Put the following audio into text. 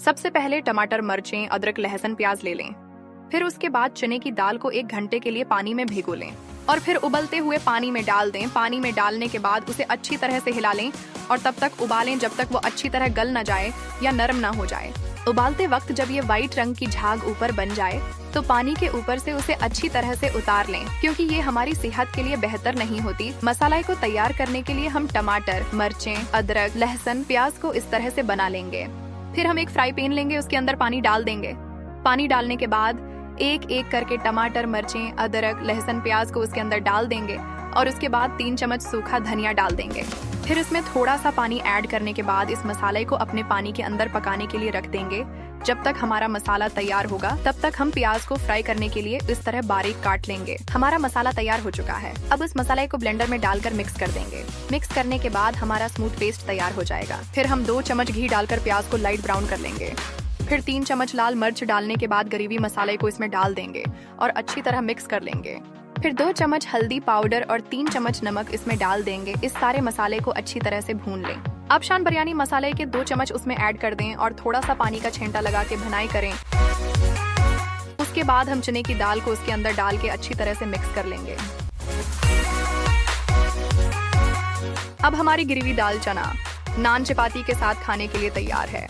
सबसे पहले टमाटर, मिर्चें, अदरक, लहसुन, प्याज ले लें। फिर उसके बाद चने की दाल को 1 घंटे के लिए पानी में भिगो लें और फिर उबलते हुए पानी में डाल दें। पानी में डालने के बाद उसे अच्छी तरह से हिला लें और तब तक उबालें जब तक वो अच्छी तरह गल न जाए या नरम न हो जाए। उबालते वक्त जब ये व्हाइट रंग की झाग ऊपर बन जाए तो पानी के ऊपर से उसे अच्छी तरह से उतार लें, क्योंकि ये हमारी सेहत के लिए बेहतर नहीं होती। मसाला को तैयार करने के लिए हम टमाटर, मिर्चें, अदरक, लहसुन, प्याज को इस तरह से बना लेंगे। फिर हम एक फ्राई पैन लेंगे, उसके अंदर पानी डाल देंगे। पानी डालने के बाद एक एक करके टमाटर, मिर्चें, अदरक, लहसुन, प्याज को उसके अंदर डाल देंगे और उसके बाद 3 चम्मच सूखा धनिया डाल देंगे। फिर इसमें थोड़ा सा पानी ऐड करने के बाद इस मसाले को अपने पानी के अंदर पकाने के लिए रख देंगे। जब तक हमारा मसाला तैयार होगा तब तक हम प्याज को फ्राई करने के लिए इस तरह बारीक काट लेंगे। हमारा मसाला तैयार हो चुका है। अब इस मसाले को ब्लेंडर में डालकर मिक्स कर देंगे। मिक्स करने के बाद हमारा स्मूथ पेस्ट तैयार हो जाएगा। फिर हम 2 चम्मच घी डालकर प्याज को लाइट ब्राउन कर लेंगे। फिर 3 चम्मच लाल मिर्च डालने के बाद ग्रेवी मसाले को इसमें डाल देंगे और अच्छी तरह मिक्स कर लेंगे। फिर 2 चम्मच हल्दी पाउडर और 3 चम्मच नमक इसमें डाल देंगे। इस सारे मसाले को अच्छी तरह से भून लें। अब शान बिरयानी मसाले के 2 चम्मच उसमें ऐड कर दें और थोड़ा सा पानी का छेंटा लगा के भुनाई करें। उसके बाद हम चने की दाल को उसके अंदर डाल के अच्छी तरह से मिक्स कर लेंगे। अब हमारी ग्रेवी दाल चना नान चपाती के साथ खाने के लिए तैयार है।